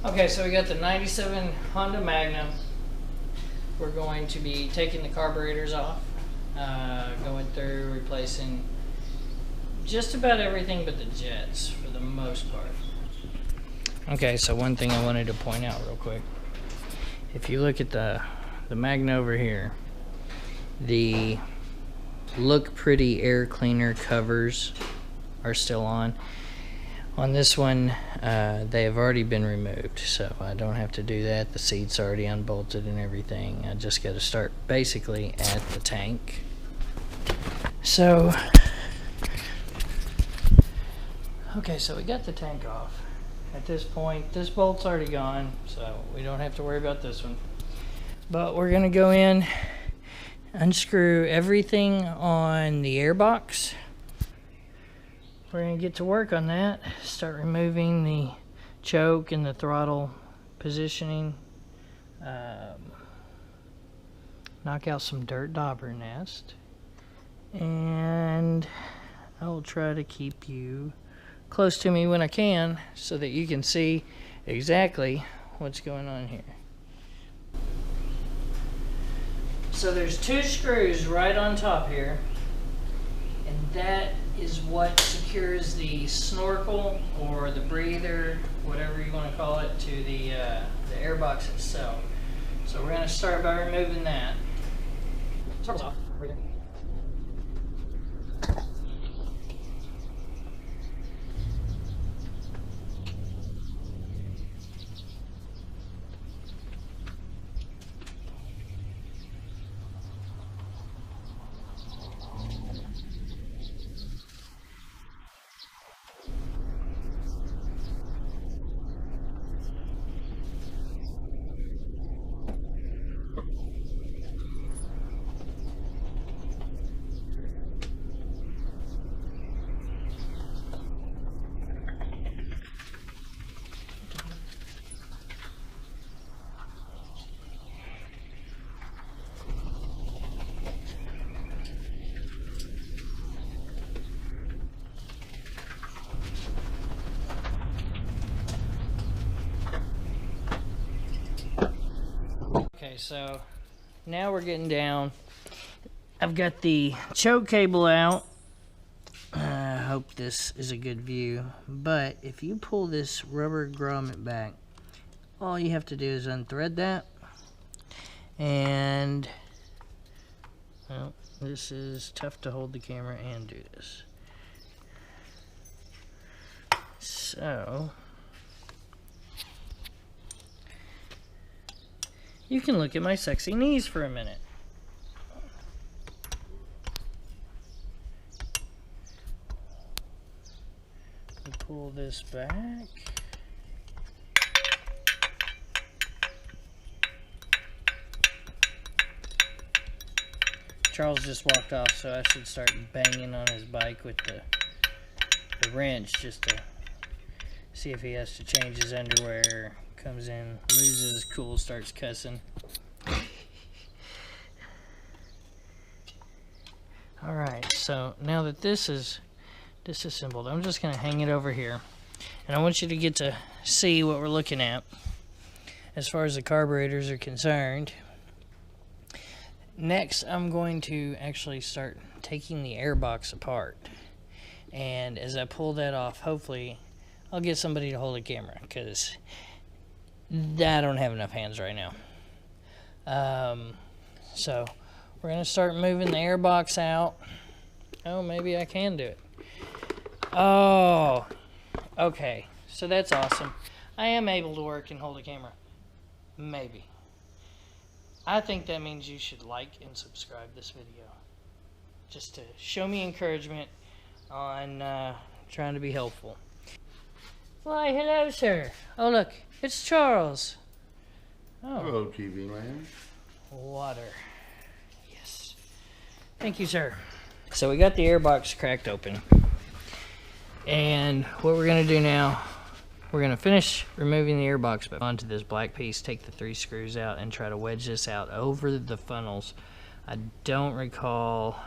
Okay, so we got the 97 Honda Magna. We're going to be taking the carburetors off, going through, replacing just about everything but the jets for the most part. Okay, so one thing I wanted to point out real quick. If you look at the Magna over here, the Look Pretty air cleaner covers are still on. On this one, they have already been removed, so I don't have to do that. The seat's already unbolted and everything. I just got to start basically at the tank. So, okay, so we got the tank off. At this point, this bolt's already gone, so we don't have to worry about this one. But we're gonna go in, unscrew everything on the airbox. We're going to get to work on that, start removing the choke and the throttle positioning, knock out some dirt dauber nest, and I will try to keep you close to me when I can so that you can see exactly what's going on here. So there's 2 screws right on top here, and that is what secures the snorkel or the breather, whatever you want to call it, to the airbox itself. So we're going to start by removing that. Snorkel's off. Right there. Okay, so now we're getting down. I've got the choke cable out. I hope this is a good view. But if you pull this rubber grommet back, all you have to do is unthread that. And, well, this is tough to hold the camera and do this. So, you can look at my sexy knees for a minute. Pull this back. Charles just walked off, so I should start banging on his bike with the wrench just to see if he has to change his underwear. Comes in, loses his cool, starts cussing. Alright, so now that this is disassembled, I'm just going to hang it over here. And I want you to get to see what we're looking at as far as the carburetors are concerned. Next, I'm going to actually start taking the airbox apart. And as I pull that off, hopefully I'll get somebody to hold a camera, because I don't have enough hands right now. So we're going to start moving the airbox out. Oh, maybe I can do it. Oh, okay. So that's awesome. I am able to work and hold a camera. Maybe. I think that means you should like and subscribe this video, just to show me encouragement on trying to be helpful. Why, hello, sir. Oh, look. It's Charles. Oh. Hello, TV land. Water. Yes. Thank you, sir. So we got the airbox cracked open. And what we're going to do now, we're going to finish removing the airbox but onto this black piece, take the 3 screws out, and try to wedge this out over the funnels. I don't recall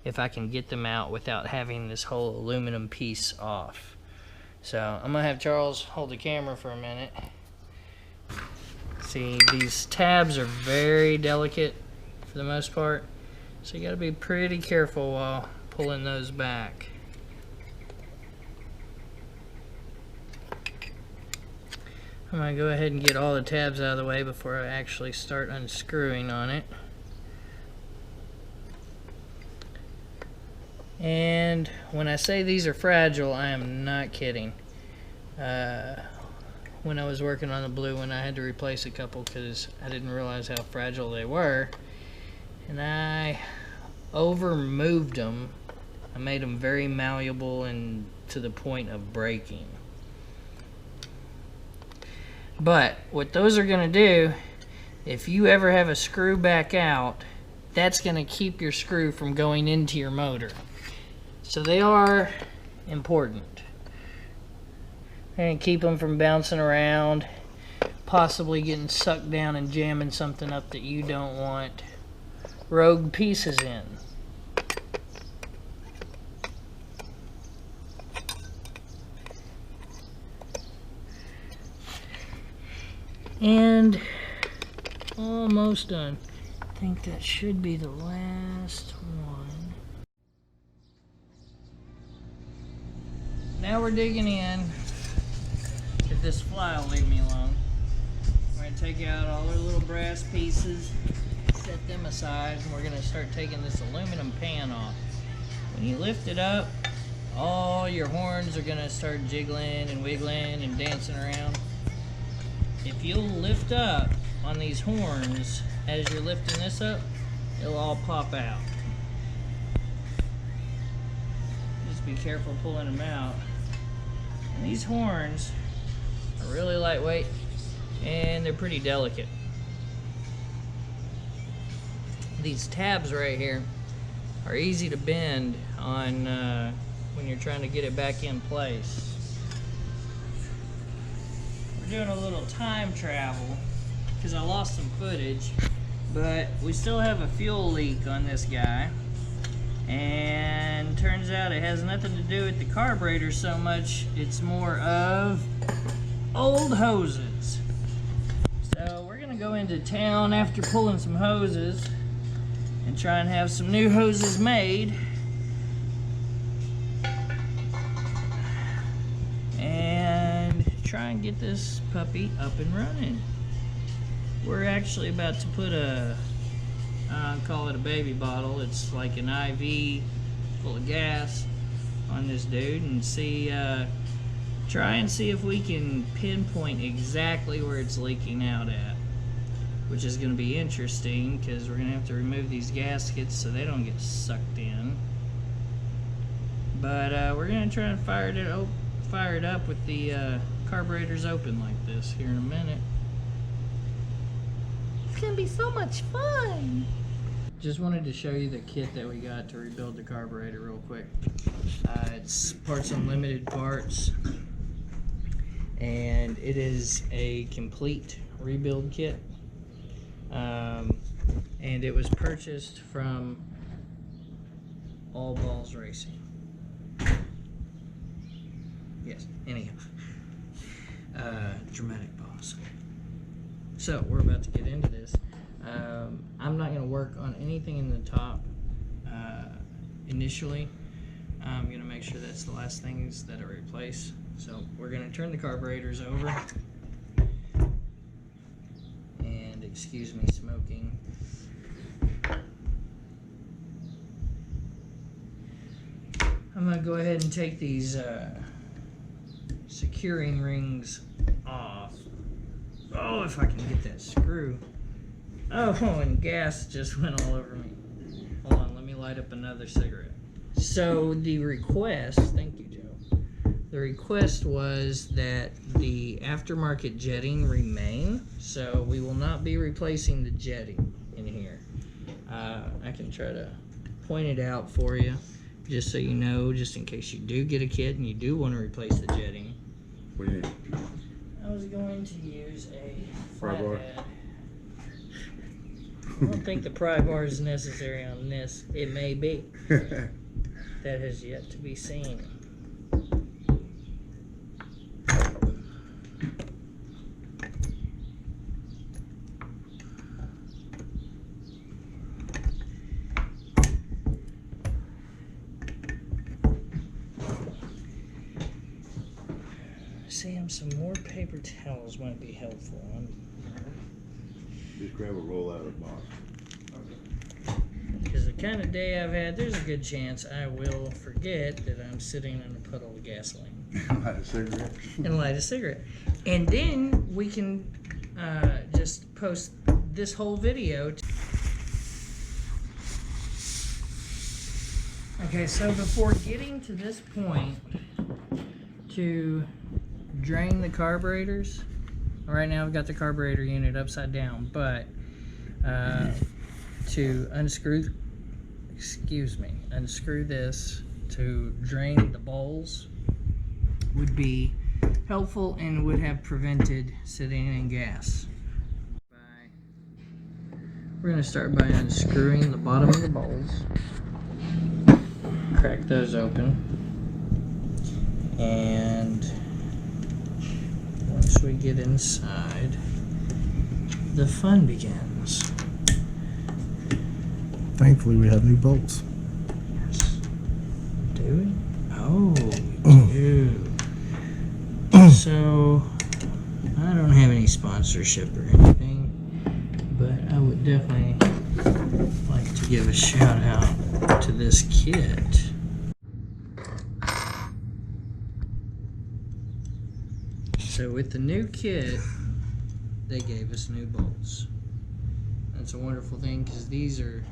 if I can get them out without having this whole aluminum piece off. So I'm going to have Charles hold the camera for a minute See, these tabs are very delicate for the most part, so you got to be pretty careful while pulling those back. I'm going to go ahead and get all the tabs out of the way before I actually start unscrewing on it. And when I say these are fragile, I am not kidding. When I was working on the blue one, I had to replace a couple because I didn't realize how fragile they were. And I over-moved them. I made them very malleable and to the point of breaking. But what those are going to do, if you ever have a screw back out, that's going to keep your screw from going into your motor. So they are important. And keep them from bouncing around, possibly getting sucked down and jamming something up that you don't want rogue pieces in. And almost done. I think that should be the last one. Now we're digging in. If this fly will leave me alone. We're going to take out all our little brass pieces, set them aside, and we're going to start taking this aluminum pan off. When you lift it up, all your horns are going to start jiggling and wiggling and dancing around. If you'll lift up on these horns as you're lifting this up, it'll all pop out. Just be careful pulling them out. And these horns are really lightweight and they're pretty delicate. These tabs right here are easy to bend on when you're trying to get it back in place. We're doing a little time travel because I lost some footage, but we still have a fuel leak on this guy, and turns out it has nothing to do with the carburetor so much, it's more of old hoses. So we're gonna go into town after pulling some hoses and try and have some new hoses made. Try and get this puppy up and running. We're actually about to put a, I call it a baby bottle. It's like an IV full of gas on this dude and see, try and see if we can pinpoint exactly where it's leaking out at, which is going to be interesting because we're going to have to remove these gaskets so they don't get sucked in. But we're going to try and fire it up with the carburetors open like this here in a minute. It's gonna be so much fun. Just wanted to show you the kit that we got to rebuild the carburetor real quick. It's Parts Unlimited parts, and it is a complete rebuild kit, and it was purchased from All Balls Racing. Yes, anyhow. Dramatic pause. So we're about to get into this. I'm not going to work on anything in the top initially. I'm going to make sure that's the last things that are replaced. So we're going to turn the carburetors over. And excuse me smoking. I'm going to go ahead and take these securing rings off. Oh, if I can get that screw. Oh, and gas just went all over me. Hold on, let me light up another cigarette. So the request, thank you, Joe. The request was that the aftermarket jetting remain, so we will not be replacing the jetting in here. I can try to point it out for you, just so you know, just in case you do get a kit and you do want to replace the jetting. What do you need? I was going to use a Pry bar? flathead. I don't think the pry bar is necessary on this. It may be. That has yet to be seen. Sam, some more paper towels might be helpful. Just grab a roll out of the box. Because the kind of day I've had, there's a good chance I will forget that I'm sitting in a puddle of gasoline. Light a cigarette. And light a cigarette. And then we can just post this whole video. Okay, so before getting to this point to drain the carburetors, right now I've got the carburetor unit upside down, but to unscrew this to drain the bowls would be helpful and would have prevented sitting in gas. We're going to start by unscrewing the bottom of the bowls. Crack those open. And once we get inside, the fun begins. Thankfully, we have new bolts. Yes. Do we? Oh, we do. So, I don't have any sponsorship or anything, but I would definitely like to give a shout out to this kit. So with the new kit, they gave us new bolts. That's a wonderful thing because these are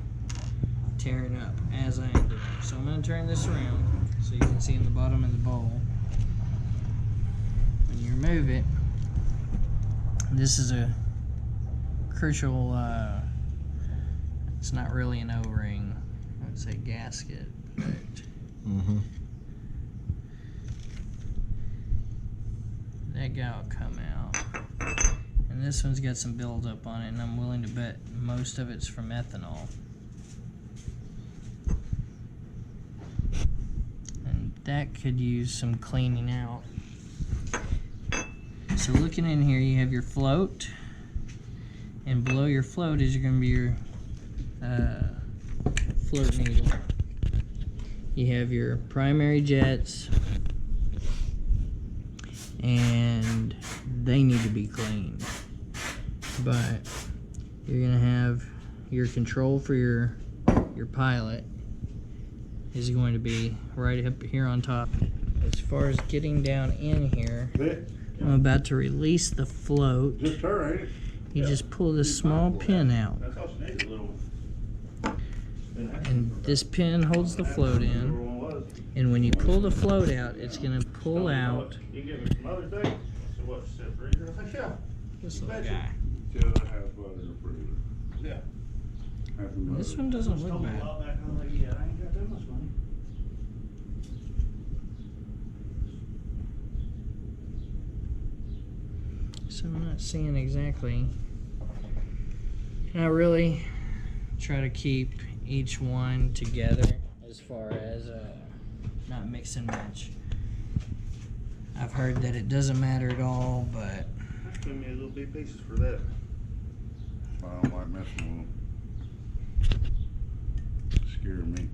tearing up as I am doing. So I'm going to turn this around so you can see in the bottom of the bowl. When you remove it, this is a crucial, it's not really an O-ring, I would say gasket, but that guy will come out. And this one's got some buildup on it, and I'm willing to bet most of it's from ethanol. And that could use some cleaning out. So looking in here, you have your float, and below your float is going to be your float needle. You have your primary jets, and they need to be cleaned. But you're going to have your control for your pilot is going to be right up here on top. As far as getting down in here, I'm about to release the float. Just her, ain't it? You just pull this small pin out. That's all she needs, a little. And this pin holds the float in. And when you pull the float out, it's going to pull out You give me some other things? So what, set freezer? I think, yeah. this little guy. Till I have butter in the freezer. Yeah. This one doesn't look bad. Yeah, I ain't got that much money. So I'm not seeing exactly. And I really try to keep each one together as far as not mix and match. I've heard that it doesn't matter at all, but Give me a little bit pieces for that. I don't like messing with them. Scare me.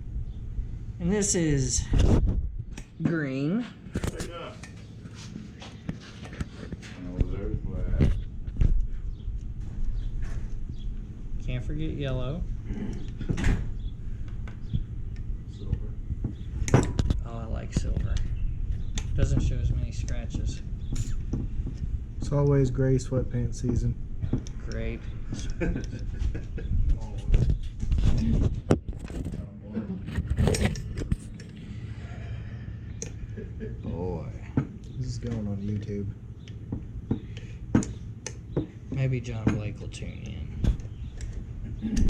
and this is green. Pick up. And there's black. Can't forget yellow. Silver. Oh, I like silver. Doesn't show as many scratches. It's always gray sweatpants season. Grape. Boy. This is going on YouTube. Maybe John Blake will tune in.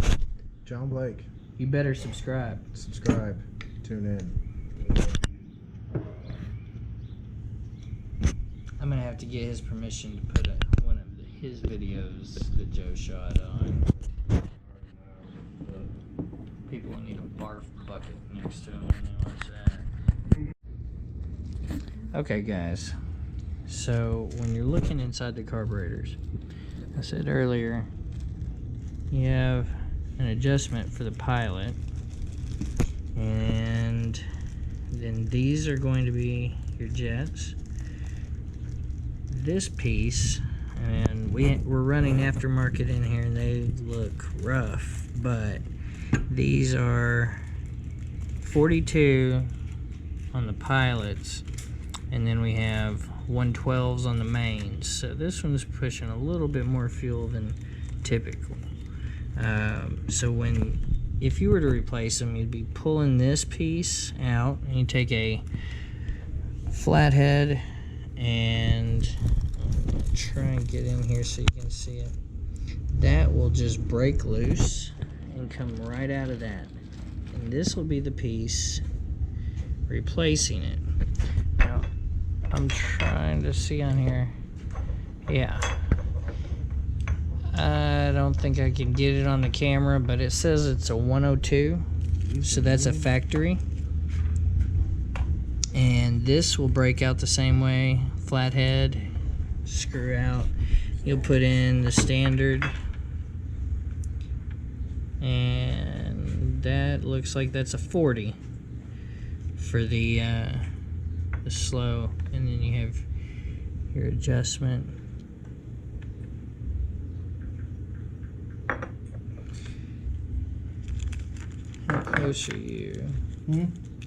John Blake, You better subscribe. subscribe, tune in. I'm gonna have to get his permission to put one of his videos that Joe shot on. People will need a barf bucket next to him when they watch that. Okay, guys. So when you're looking inside the carburetors, I said earlier, you have an adjustment for the pilot, and then these are going to be your jets. this piece, and we're running aftermarket in here, and they look rough, but these are 42 on the pilots, and then we have 112s on the mains. So this one's pushing a little bit more fuel than typical. So if you were to replace them, you'd be pulling this piece out, and you take a flathead, and I'll try and get in here so you can see it. That will just break loose and come right out of that, and this will be the piece replacing it. Now I'm trying to see on here. Yeah, I don't think I can get it on the camera, but it says it's a 102, so that's a factory. And this will break out the same way. Flathead, screw out. You'll put in the standard, and that looks like that's a 40 for the slow, and then you have your adjustment. How close are you?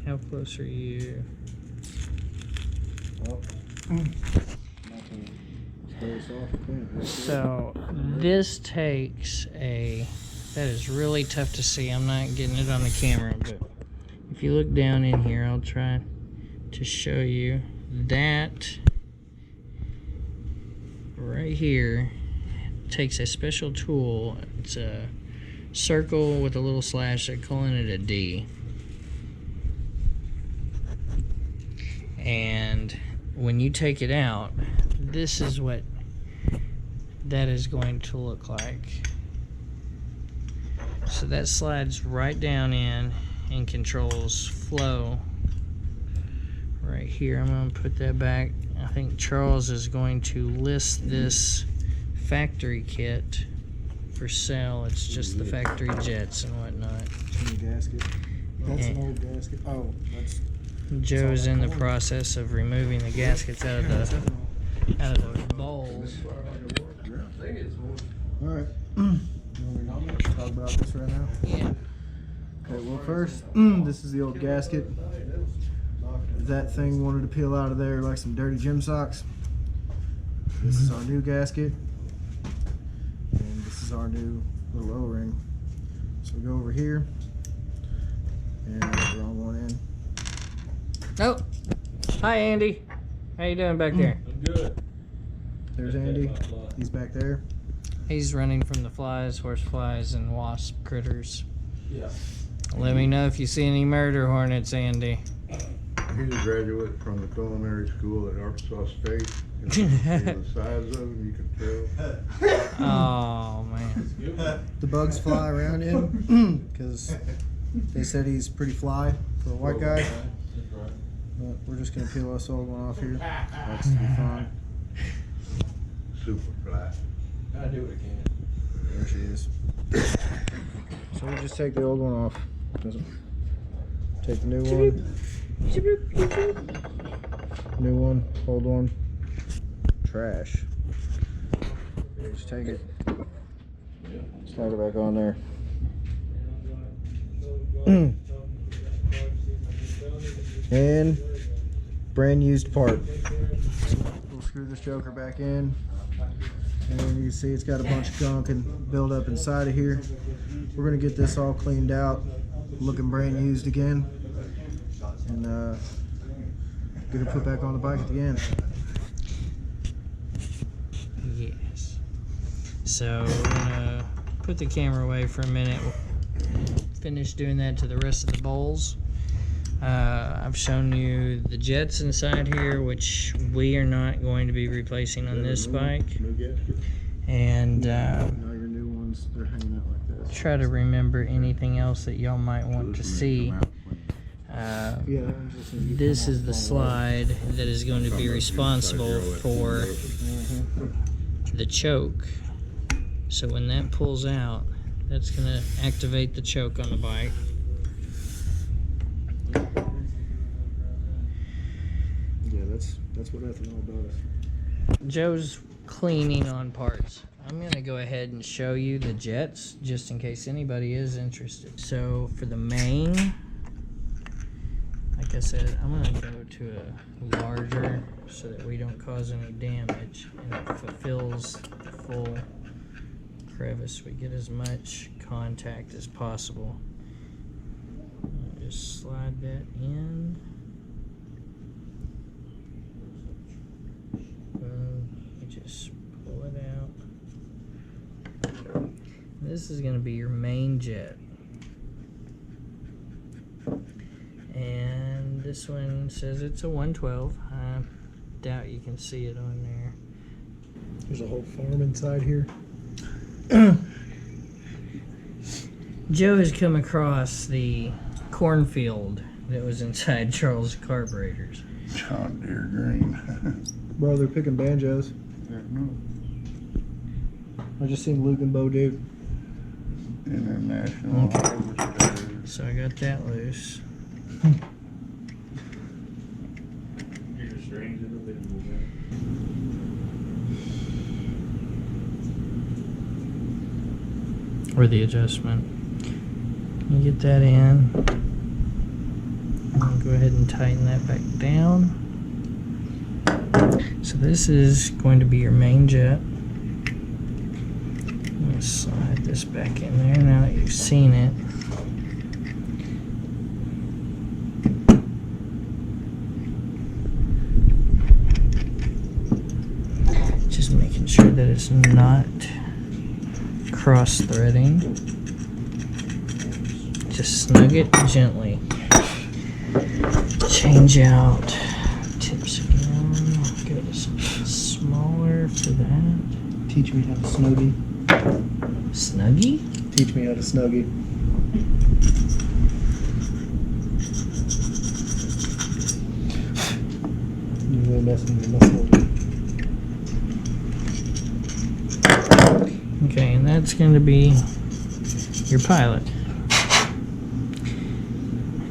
How close are you? So this takes that is really tough to see. I'm not getting it on the camera, but if you look down in here, I'll try to show you that right here takes a special tool. It's a circle with a little slash. They're calling it a D. And when you take it out, this is what that is going to look like. So that slides right down in and controls flow right here. I'm going to put that back. I think Charles is going to list this factory kit for sale. It's just the factory jets and whatnot. Gasket. That's an old gasket. Oh, that's... Joe's in the process of removing the gaskets out of the bowls. Alright. Talk about this right now? Yeah. Okay, well first, this is the old gasket. That thing wanted to peel out of there like some dirty gym socks. This is our new gasket. And this is our new little O-ring. So we go over here. And the wrong one in. Oh, hi Andy. How you doing back there? I'm good. There's Andy. He's back there. He's running from the flies, horse flies, and wasp critters. Yeah. Let me know if you see any murder hornets, Andy. He's a graduate from the culinary school at Arkansas State. And the size of him, you can tell. Oh man. The bugs fly around him because they said he's pretty fly for a white guy. But we're just going to peel us all one off here. That's to be fine. Super flat. I do it again. There she is. So we just take the old one off. Take the new one. New one, old one. Trash. Just take it. Slide it back on there. And brand used part. We'll screw this joker back in. And you can see it's got a bunch of gunk and build up inside of here. We're gonna get this all cleaned out, looking brand used again, and get it put back on the bike at the end. Yes. So we're gonna put the camera away for a minute. We'll finish doing that to the rest of the bowls. I've shown you the jets inside here, which we are not going to be replacing on this bike. New gasket. And Now your new ones, they're hanging out like this. try to remember anything else that y'all might want to see. Yeah, that one's just gonna get This come is off the all slide that is going to be responsible for the choke. So when that pulls out, that's going to activate the choke on the bike. Yeah, that's what ethanol does. Joe's cleaning on parts. I'm gonna go ahead and show you the jets just in case anybody is interested. So for the main, like I said, I'm gonna go to a larger so that we don't cause any damage and it fulfills the full crevice. We get as much contact as possible. Just slide that in. You just pull it out. This is going to be your main jet. And this one says it's a 112. I doubt you can see it on there. There's a whole farm inside here. Joe has come across the cornfield that was inside Charles' carburetors. John Deere green. Bro, they're picking banjos. I just seen Luke and Bo do. International. Okay. So I got that loose. Or the adjustment. You get that in. I'll go ahead and tighten that back down. So this is going to be your main jet. I'm going to slide this back in there now that you've seen it. Just making sure that it's not cross-threading. Just snug it gently. Change out tips again. Go to something smaller for that. Teach me how to snuggie. Snuggie? Teach me how to snuggie. You're really messing with my muscle. Okay, and that's going to be your pilot.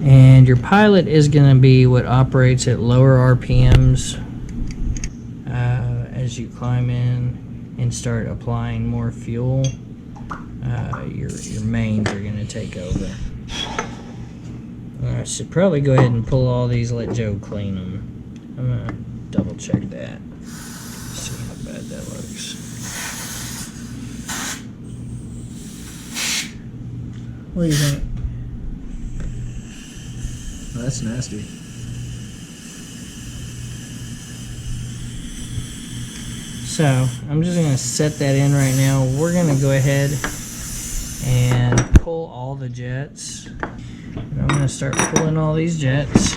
And your pilot is going to be what operates at lower RPMs as you climb in and start applying more fuel. Your mains are going to take over. I should probably go ahead and pull all these, let Joe clean them. I'm going to double check that. See how bad that looks. What do you think? Oh, that's nasty. So I'm just going to set that in right now. We're going to go ahead and pull all the jets. And I'm going to start pulling all these jets.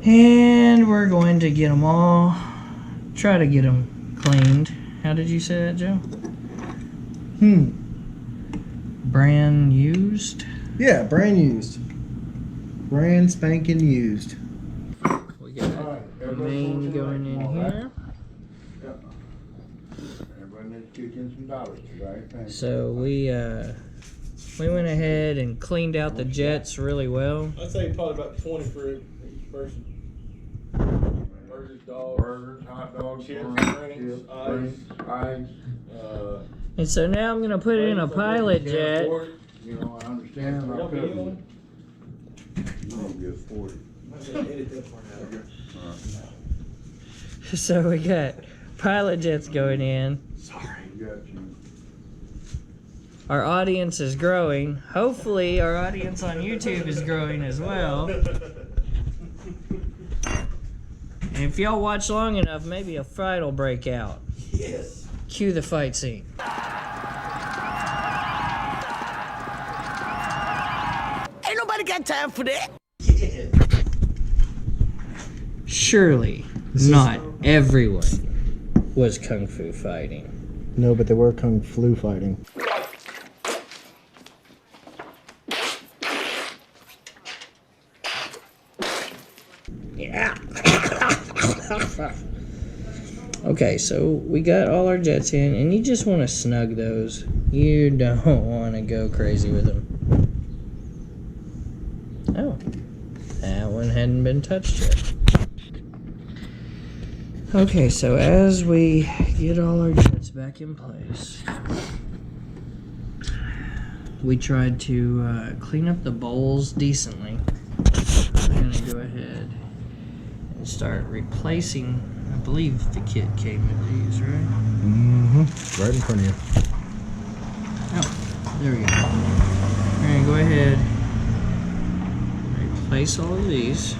And we're going to get them all, try to get them cleaned. How did you say that, Joe? Brand used? Yeah, brand used. Brand spanking used. We got the main going in here. Everybody needs to kick in some dollars, right? So we went ahead and cleaned out the jets really well. I'd say probably about 20 for each person. Burgers, dogs, Burgers, hot dogs, chips, chips, ice. And so now I'm gonna put in a pilot jet. You know, I understand. You don't need one? You don't get 40. I'm gonna edit that part out. So we got pilot jets going in. Sorry. Got you. Our audience is growing. Hopefully our audience on YouTube is growing as well. And if y'all watch long enough, maybe a fight will break out. Yes. Cue the fight scene. Ain't nobody got time for that. Surely not everyone was kung fu fighting. No, but they were kung flu fighting. Yeah. Okay, so we got all our jets in, and you just want to snug those. You don't want to go crazy with them. Oh, that one hadn't been touched yet. Okay, so as we get all our jets back in place, we tried to clean up the bowls decently. We're gonna go ahead and start replacing. I believe the kit came with these, right? Mm-hmm. Right in front of you. Oh, there we go. We're gonna go ahead and replace all of these.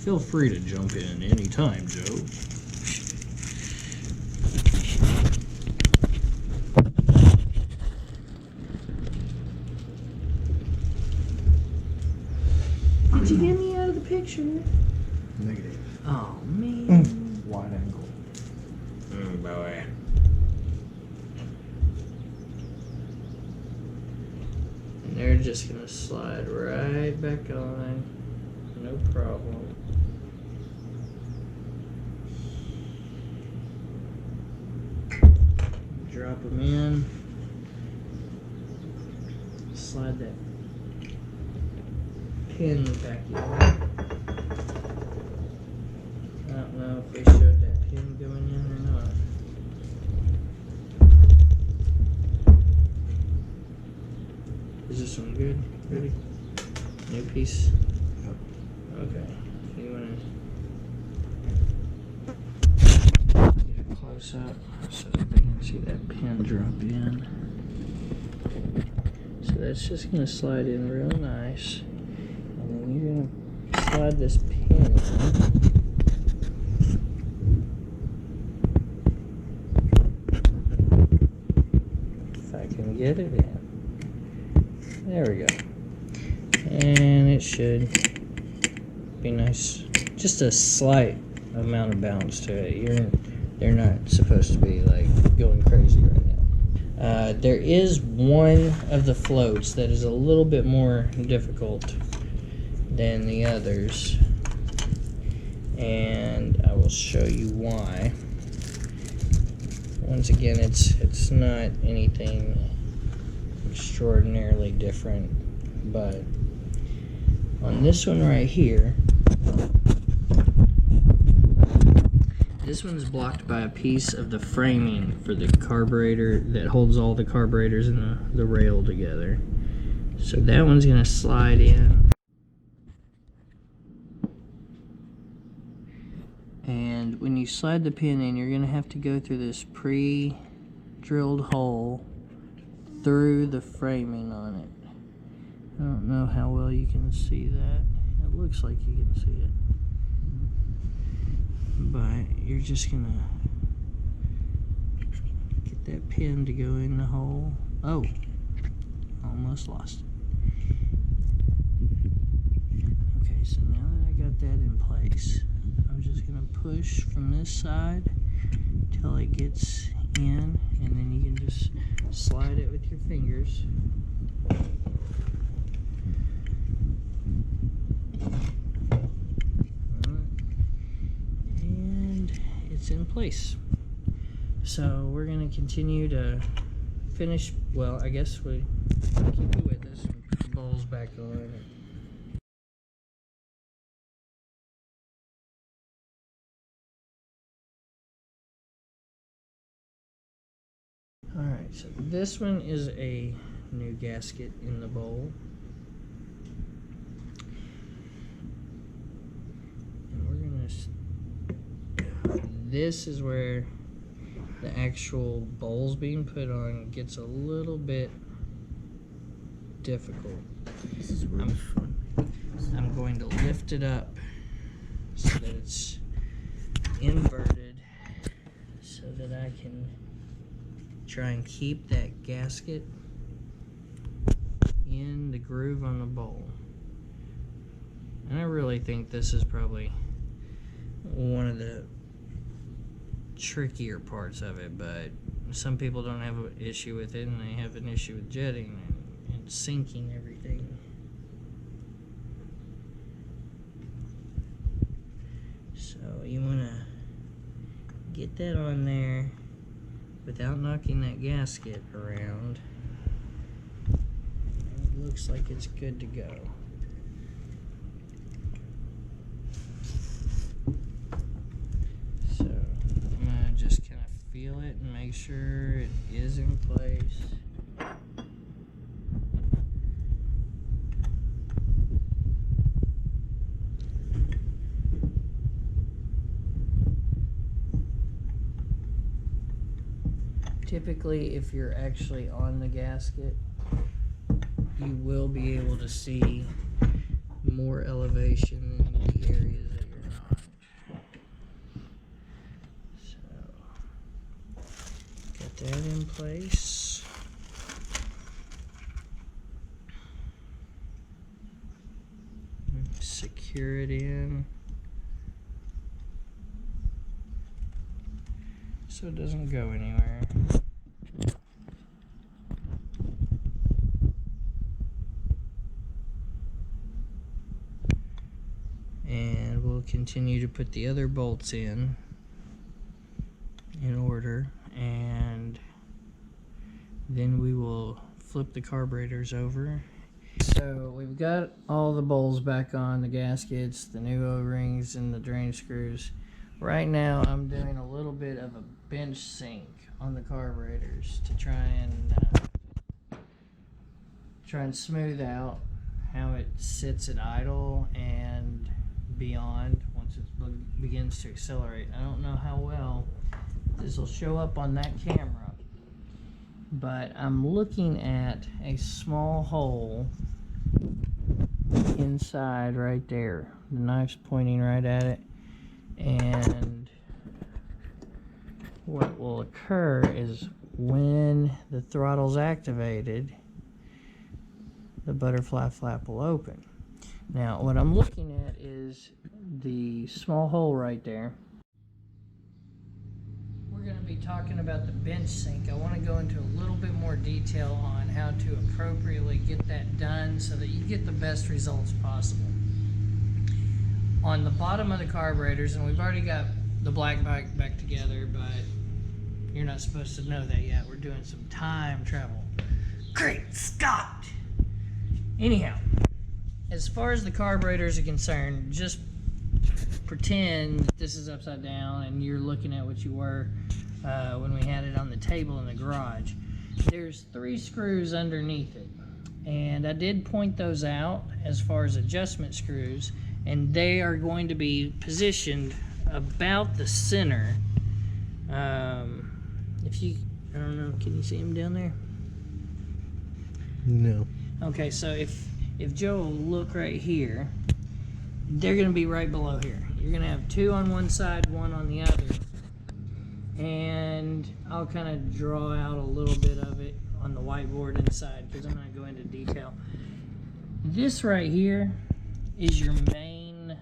Feel free to jump in anytime, Joe. Did you get me out of the picture? Negative. Oh, man. Wide angle. Oh, boy. And they're just gonna slide right back on. No problem. Drop them in. Slide that pin back in. I don't know if they showed that pin going in or not. Is this one good? Ready? New piece? Yep. Okay. You wanna get it close up so that they can see that pin drop in. So that's just gonna slide in real nice. And then you're gonna slide this pin in. If I can get it in. There we go. And it should be nice. Just a slight amount of bounce to it. They're not supposed to be like going crazy right now. There is one of the floats that is a little bit more difficult than the others, and I will show you why. Once again, it's not anything extraordinarily different, but on this one right here, this one's blocked by a piece of the framing for the carburetor that holds all the carburetors and the rail together. So that one's gonna slide in. And when you slide the pin in, you're gonna have to go through this pre-drilled hole through the framing on it. I don't know how well you can see that. It looks like you can see it. But you're just gonna get that pin to go in the hole. Oh, almost lost it. Okay, so now that I got that in place, I'm just gonna push from this side till it gets in, and then you can just slide it with your fingers. And it's in place. So we're gonna continue to finish. Well, I guess we keep it with us. Put the bowls back on. Alright, so this one is a new gasket in the bowl. And we're gonna... This is where the actual bowls being put on gets a little bit difficult. This is really fun. I'm going to lift it up so that it's inverted so that I can try and keep that gasket in the groove on the bowl. And I really think this is probably one of the trickier parts of it, but some people don't have an issue with it, and they have an issue with jetting and sinking everything. So you want to get that on there without knocking that gasket around. It looks like it's good to go. feel it and make sure it is in place. Typically, if you're actually on the gasket, you will be able to see more elevation in the areas that you're not. So, get that in place. Secure it in so it doesn't go anywhere. And we'll continue to put the other bolts in order, and then we will flip the carburetors over. So we've got all the bolts back on, the gaskets, the new O-rings, and the drain screws. Right now I'm doing a little bit of a bench sink on the carburetors to try and smooth out how it sits at idle and beyond once it begins to accelerate. I don't know how well this will show up on that camera, but I'm looking at a small hole inside right there. The knife's pointing right at it, and what will occur is when the throttle's activated, the butterfly flap will open. Now what I'm looking at is the small hole right there. We're going to be talking about the bench sink. I want to go into a little bit more detail on how to appropriately get that done so that you get the best results possible. On the bottom of the carburetors, and we've already got the black bike back together, but you're not supposed to know that yet. We're doing some time travel. Great Scott! Anyhow, as far as the carburetors are concerned, just pretend that this is upside down and you're looking at what you were when we had it on the table in the garage. There's 3 screws underneath it, and I did point those out as far as adjustment screws, and they are going to be positioned about the center. If you, I don't know, can you see them down there? No. Okay, so if Joe will look right here, they're going to be right below here. You're going to have 2 on one side, 1 on the other. And I'll kind of draw out a little bit of it on the whiteboard inside because I'm going to go into detail. This right here is your main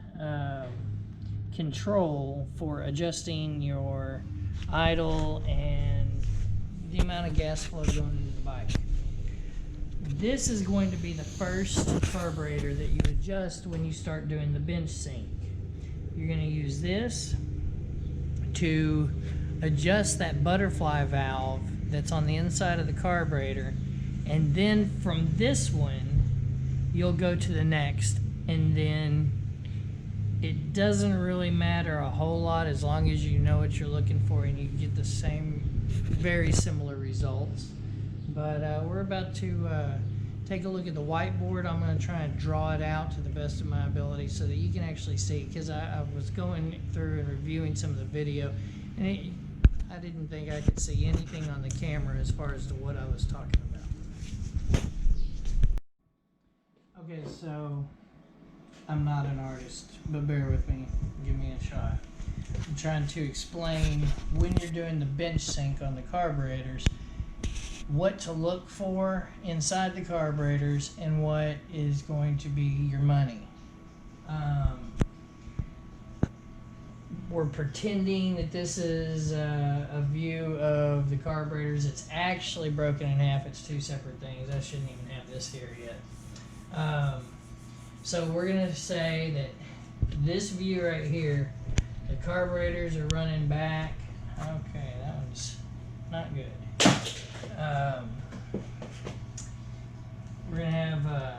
control for adjusting your idle and the amount of gas flow going into the bike. This is going to be the first carburetor that you adjust when you start doing the bench sink. You're going to use this to adjust that butterfly valve that's on the inside of the carburetor, and then from this one you'll go to the next, and then it doesn't really matter a whole lot as long as you know what you're looking for and you get the same very similar results. But we're about to take a look at the whiteboard. I'm going to try and draw it out to the best of my ability so that you can actually see, because I was going through and reviewing some of the video, and I didn't think I could see anything on the camera as far as to what I was talking about. Okay, so I'm not an artist, but bear with me, give me a shot. I'm trying to explain when you're doing the bench sink on the carburetors, what to look for inside the carburetors and what is going to be your money. We're pretending that this is a view of the carburetors. It's actually broken in half. It's 2 separate things. I shouldn't even have this here yet. So we're going to say that this view right here, the carburetors are running back. Okay, that one's not good. We're going to have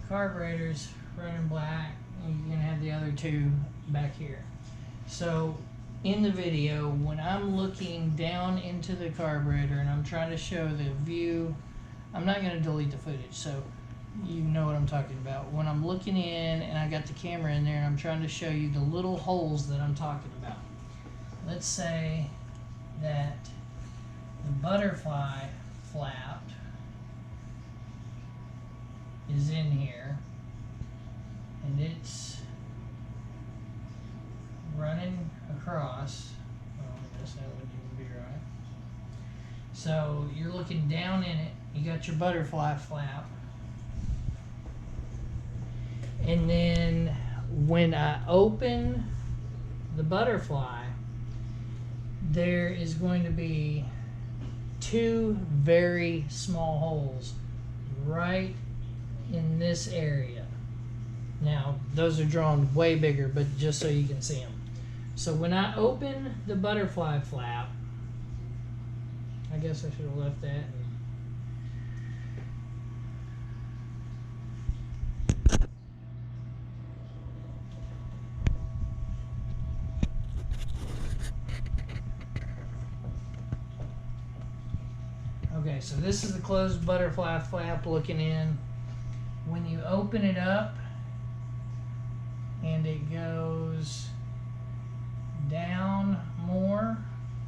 carburetors running black, and you're going to have the other 2 back here. So in the video, when I'm looking down into the carburetor and I'm trying to show the view, I'm not going to delete the footage, so you know what I'm talking about. When I'm looking in and I got the camera in there and I'm trying to show you the little holes that I'm talking about. Let's say that the butterfly flap is in here and it's running across. Well, I guess that wouldn't even be right. So you're looking down in it, you got your butterfly flap, and then when I open the butterfly, there is going to be two very small holes right in this area. Now, those are drawn way bigger, but just so you can see them. So when I open the butterfly flap, I guess I should have left that. Okay, so this is the closed butterfly flap looking in. When you open it up and it goes down more,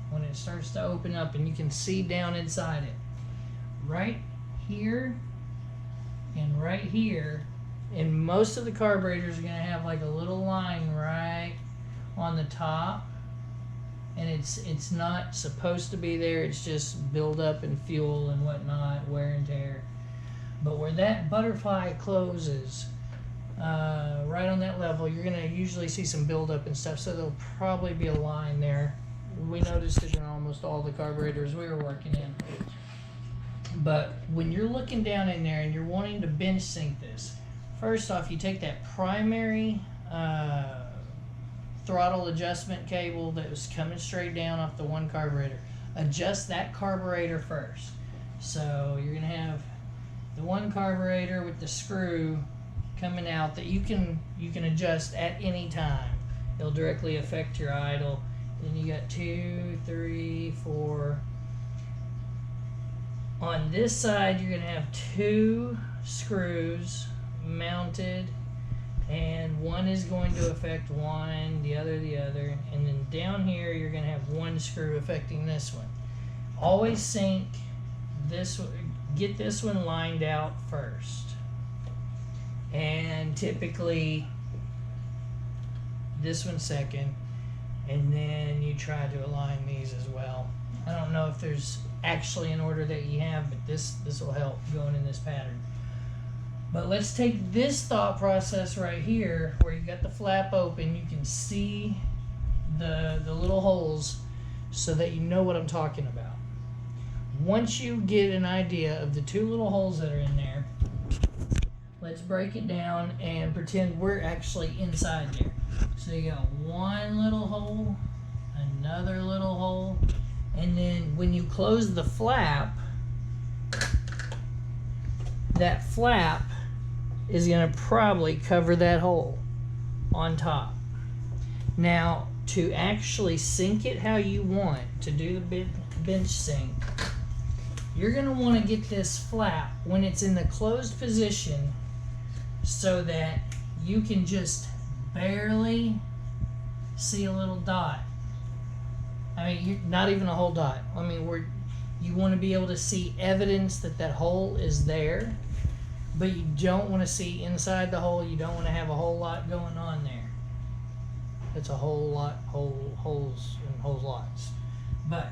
when it starts to open up and you can see down inside it, right here and right here, and most of the carburetors are going to have like a little line right on the top, and it's not supposed to be there. It's just buildup and fuel and whatnot, wear and tear. But where that butterfly closes, right on that level, you're going to usually see some buildup and stuff, so there'll probably be a line there. We noticed it in almost all the carburetors we were working in. But when you're looking down in there and you're wanting to bench sink this, first off, you take that primary throttle adjustment cable that was coming straight down off the one carburetor. Adjust that carburetor first. So you're going to have the one carburetor with the screw coming out that you can adjust at any time. It'll directly affect your idle. Then you got 2, 3, 4. On this side, you're going to have 2 screws mounted, and one is going to affect one, the other, and then down here you're going to have 1 screw affecting this one. Always sink this one, get this one lined out first, and typically this one second, and then you try to align these as well. I don't know if there's actually an order that you have, but this will help going in this pattern. But let's take this thought process right here, where you got the flap open, you can see the little holes, so that you know what I'm talking about. Once you get an idea of the 2 little holes that are in there, let's break it down and pretend we're actually inside there. So you got 1 little hole, another little hole, and then when you close the flap, that flap is going to probably cover that hole on top. Now, to actually sink it how you want, to do the bench sink, you're going to want to get this flap when it's in the closed position so that you can just barely see a little dot. I mean, not even a whole dot. I mean, you want to be able to see evidence that that hole is there, but you don't want to see inside the hole. You don't want to have a whole lot going on there. It's a whole lot, holes and whole lots. But,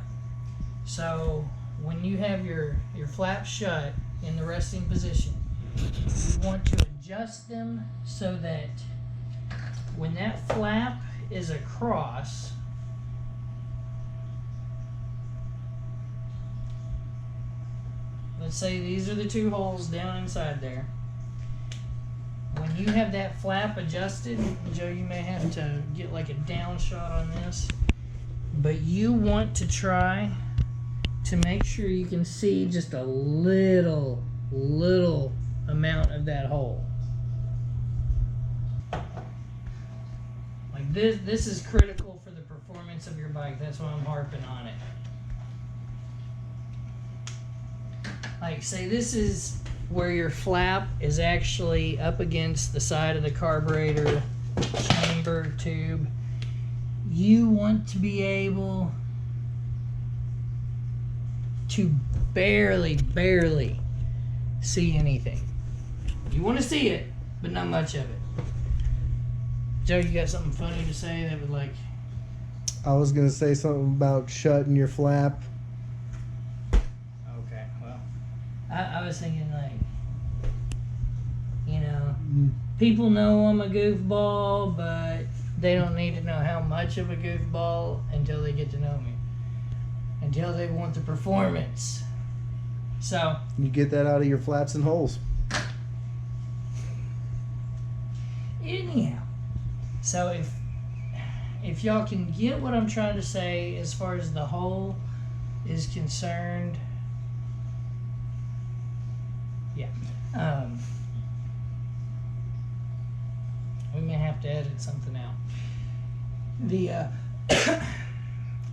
so when you have your flap shut in the resting position, you want to adjust them so that when that flap is across, let's say these are the 2 holes down inside there. When you have that flap adjusted, Joe, you may have to get like a down shot on this, but you want to try to make sure you can see just a little amount of that hole. Like this is critical for the performance performance of your bike. That's why I'm harping on it. Like, say this is where your flap is actually up against the side of the carburetor chamber tube. You want to be able to barely see anything. You want to see it, but not much of it. Joe, you got something funny to say that would like... I was gonna say something about shutting your flap. Okay, well, I was thinking like, you know, people know I'm a goofball, but they don't need to know how much of a goofball until they get to know me. Until they want the performance. So You get that out of your flaps and holes. anyhow, so if y'all can get what I'm trying to say as far as the hole is concerned, yeah, we may have to edit something out. The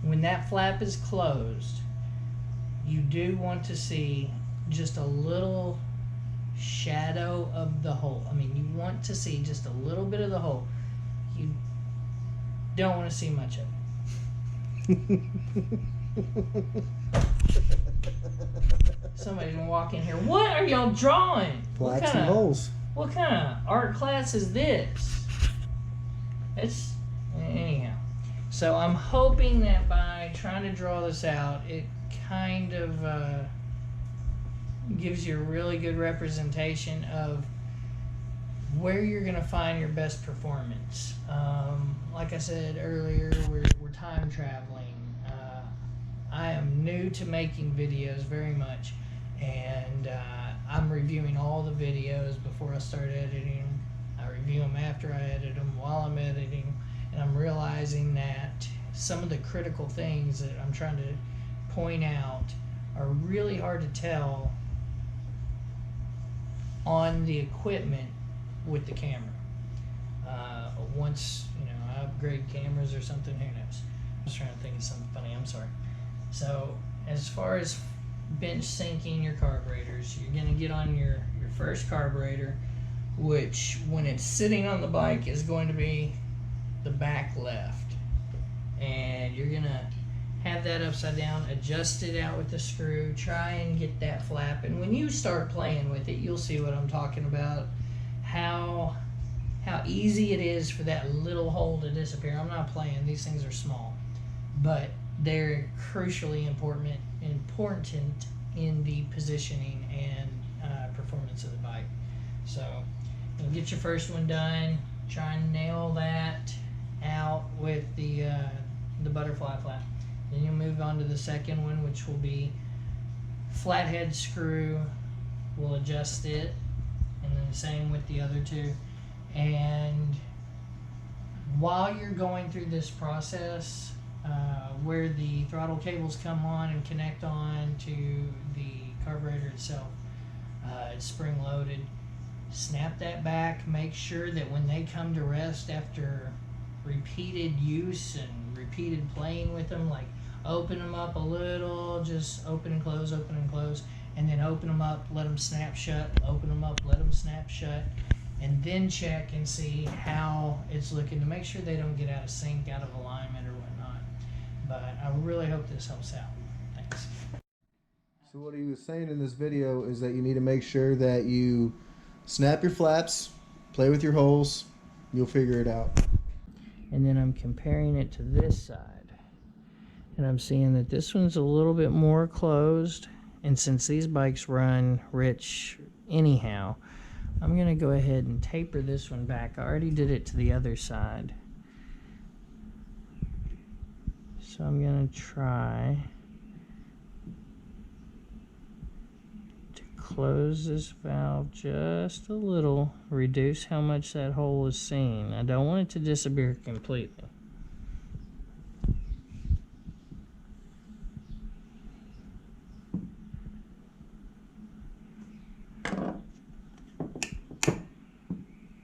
when that flap is closed, you do want to see just a little shadow of the hole. I mean, you want to see just a little bit of the hole. You don't want to see much of it. Somebody's gonna walk in here. What are y'all drawing? Flaps and holes. What kind of art class is this? It's anyhow. So I'm hoping that by trying to draw this out, it kind of gives you a really good representation of where you're going to find your best performance. Like I said earlier, we're time traveling. I am new to making videos very much, and I'm reviewing all the videos before I start editing. I review them after I edit them, while I'm editing, and I'm realizing that some of the critical things that I'm trying to point out are really hard to tell on the equipment with the camera. Once I upgrade cameras or something, who knows? I was trying to think of something funny. I'm sorry. So as far as bench sinking your carburetors, you're going to get on your first carburetor, which when it's sitting on the bike is going to be the back left, and you're going to have that upside down, adjust it out with the screw, try and get that flap, and when you start playing with it, you'll see what I'm talking about, how easy it is for that little hole to disappear. I'm not playing, these things are small, but they're crucially important in the positioning and performance of the bike. So you'll get your first one done, try and nail that out with the butterfly flap. Then you'll move on to the second one, which will be flathead screw. We'll adjust it, and then the same with the other two. And while you're going through this process, where the throttle cables come on and connect on to the carburetor itself, it's spring loaded. Snap that back. Make sure that when they come to rest after repeated use and repeated playing with them, like open them up a little, just open and close, and then open them up, let them snap shut, open them up, let them snap shut, and then check and see how it's looking to make sure they don't get out of sync, out of alignment or whatnot. But I really hope this helps out. Thanks. So what he was saying in this video is that you need to make sure that you snap your flaps, play with your holes, you'll figure it out. And then I'm comparing it to this side, and I'm seeing that this one's a little bit more closed, and since these bikes run rich anyhow, I'm going to go ahead and taper this one back. I already did it to the other side, so I'm going to try to close this valve just a little, reduce how much that hole is seen. I don't want it to disappear completely.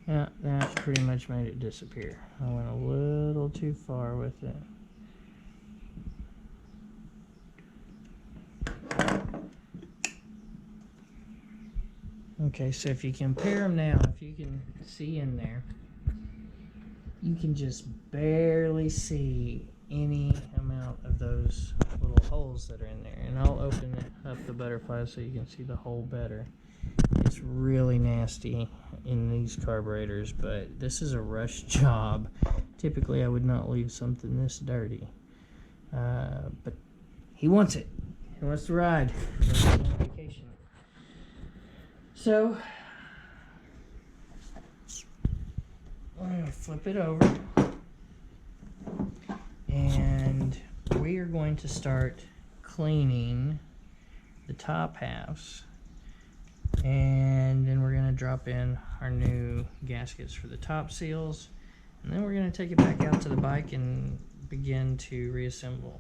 Yeah, that pretty much made it disappear. I went a little too far with it. Okay, so if you compare them now, if you can see in there, you can just barely see any amount of those little holes that are in there. And I'll open up the butterfly so you can see the hole better. It's really nasty in these carburetors, but this is a rush job. Typically I would not leave something this dirty, but he wants it. He wants to ride. He wants to go on vacation. So I'm going to flip it over, and we are going to start cleaning the top halves, and then we're going to drop in our new gaskets for the top seals, and then we're going to take it back out to the bike and begin to reassemble.